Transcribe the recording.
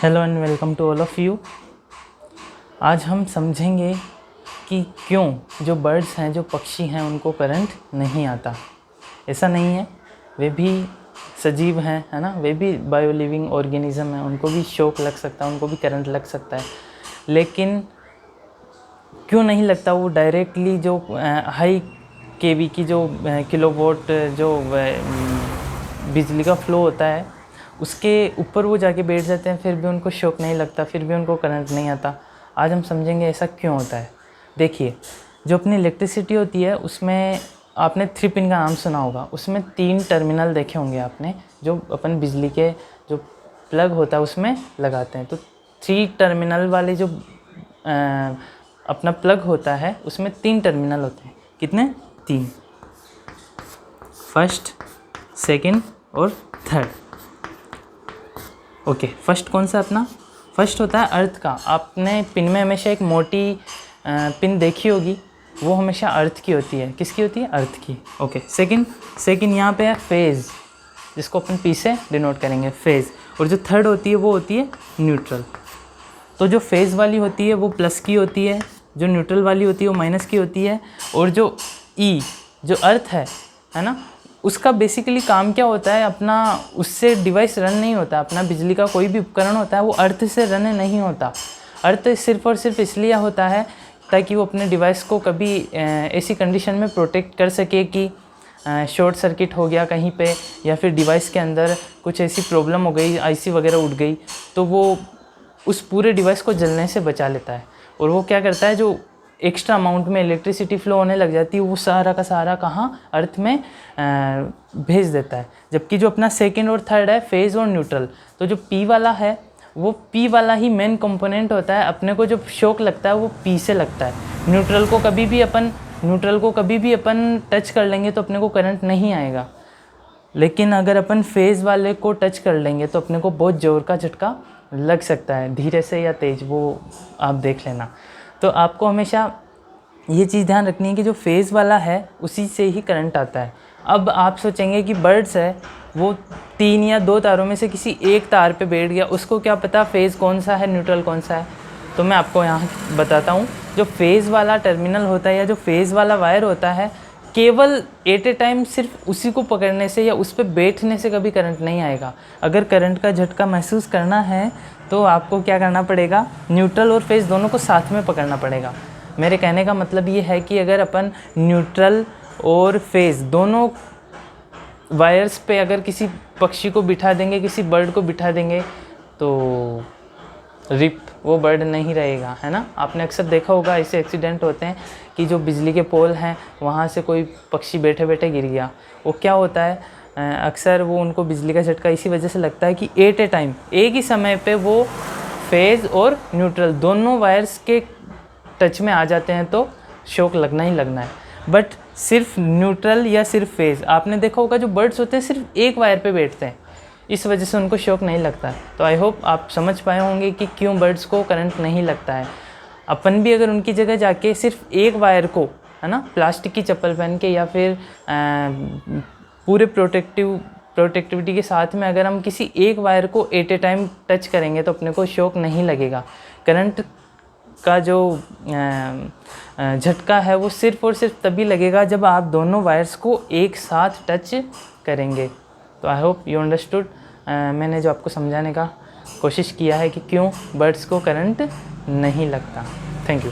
Hello and welcome to all of you. आज हम समझेंगे कि क्यों जो बर्ड्स हैं, जो पक्षी हैं, उनको करंट नहीं आता। ऐसा नहीं है, वे भी सजीव हैं, है ना, वे भी बायो लिविंग ऑर्गेनिज्म हैं, उनको भी शॉक लग सकता है, उनको भी करंट लग सकता है। लेकिन क्यों नहीं लगता, वो डायरेक्टली जो हाई केवी की जो किलोवाट जो बिजली का फ्लो होता है उसके ऊपर वो जाके बैठ जाते हैं, फिर भी उनको शॉक नहीं लगता, फिर भी उनको करंट नहीं आता। आज हम समझेंगे ऐसा क्यों होता है। देखिए, जो अपनी इलेक्ट्रिसिटी होती है उसमें आपने 3 पिन का नाम सुना होगा। उसमें 3 टर्मिनल देखे होंगे आपने, जो अपन बिजली के जो प्लग होता है उसमें लगाते हैं। तो 3 टर्मिनल वाले जो अपना प्लग होता है उसमें 3 टर्मिनल होते हैं। कितने? 3, फर्स्ट, सेकंड और थर्ड। ओके, फर्स्ट कौन सा अपना? फर्स्ट होता है अर्थ का। आपने पिन में हमेशा एक मोटी पिन देखी होगी, वो हमेशा अर्थ की होती है। किसकी होती है? अर्थ की। ओके, सेकंड यहाँ पे है फेज़, जिसको अपन पी से डिनोट करेंगे, फेज़। और जो थर्ड होती है वो होती है न्यूट्रल। तो जो फेज़ वाली होती है वो प्लस की होती है, जो न्यूट्रल वाली होती है वो माइनस की होती है, और जो ई जो अर्थ है ना, उसका बेसिकली काम क्या होता है, अपना उससे डिवाइस रन नहीं होता। अपना बिजली का कोई भी उपकरण होता है वो अर्थ से रन नहीं होता। अर्थ सिर्फ और सिर्फ इसलिए होता है ताकि वो अपने डिवाइस को कभी ऐसी कंडीशन में प्रोटेक्ट कर सके कि शॉर्ट सर्किट हो गया कहीं पे, या फिर डिवाइस के अंदर कुछ ऐसी प्रॉब्लम हो गई, आईसी वगैरह उड़ गई, तो वो उस पूरे डिवाइस को जलने से बचा लेता है। और वो क्या करता है, जो एक्स्ट्रा अमाउंट में इलेक्ट्रिसिटी फ्लो होने लग जाती है वो सारा का सारा कहाँ? अर्थ में भेज देता है। जबकि जो अपना सेकंड और थर्ड है, फेज़ और न्यूट्रल, तो जो पी वाला है वो पी वाला ही मेन कंपोनेंट होता है। अपने को जो शॉक लगता है वो पी से लगता है। न्यूट्रल को कभी भी अपन टच कर लेंगे तो अपने को करंट नहीं आएगा। लेकिन अगर अपन फेज़ वाले को टच कर लेंगे तो अपने को बहुत ज़ोर का झटका लग सकता है, धीरे से या तेज़, वो आप देख लेना। तो आपको हमेशा ये चीज़ ध्यान रखनी है कि जो फेज़ वाला है उसी से ही करंट आता है। अब आप सोचेंगे कि बर्ड्स है वो 3 या 2 तारों में से किसी एक तार पे बैठ गया, उसको क्या पता फेज़ कौन सा है, न्यूट्रल कौन सा है। तो मैं आपको यहाँ बताता हूँ, जो फेज़ वाला टर्मिनल होता है या जो फेज़ वाला वायर होता है, केवल एट ए टाइम सिर्फ उसी को पकड़ने से या उस पर बैठने से कभी करंट नहीं आएगा। अगर करंट का झटका महसूस करना है तो आपको क्या करना पड़ेगा, न्यूट्रल और फेज़ दोनों को साथ में पकड़ना पड़ेगा। मेरे कहने का मतलब ये है कि अगर अपन न्यूट्रल और फेज़ दोनों वायर्स पे अगर किसी पक्षी को बिठा देंगे, किसी बर्ड को बिठा देंगे, तो रिप, वो बर्ड नहीं रहेगा, है ना। आपने अक्सर देखा होगा ऐसे एक्सीडेंट होते हैं कि जो बिजली के पोल हैं वहाँ से कोई पक्षी बैठे बैठे गिर गया। वो क्या होता है, अक्सर वो उनको बिजली का झटका इसी वजह से लगता है कि एट ए टाइम, एक ही समय पे वो फेज़ और न्यूट्रल दोनों वायर्स के टच में आ जाते हैं तो शॉक लगना ही लगना है। बट सिर्फ न्यूट्रल या सिर्फ फेज़, आपने देखा होगा जो बर्ड्स होते हैं सिर्फ एक वायर पे बैठते हैं, इस वजह से उनको शॉक नहीं लगता है। तो आई होप आप समझ पाए होंगे कि क्यों बर्ड्स को करंट नहीं लगता है। अपन भी अगर उनकी जगह जाके सिर्फ एक वायर को, है ना, प्लास्टिक की चप्पल पहन के या फिर पूरे प्रोटेक्टिविटी के साथ में अगर हम किसी एक वायर को एट ए टाइम टच करेंगे तो अपने को शॉक नहीं लगेगा। करंट का जो झटका है वो सिर्फ और सिर्फ तभी लगेगा जब आप दोनों वायर्स को एक साथ टच करेंगे। तो आई होप यू अंडरस्टूड। मैंने जो आपको समझाने का कोशिश किया है कि क्यों बर्ड्स को करंट नहीं लगता। Thank you.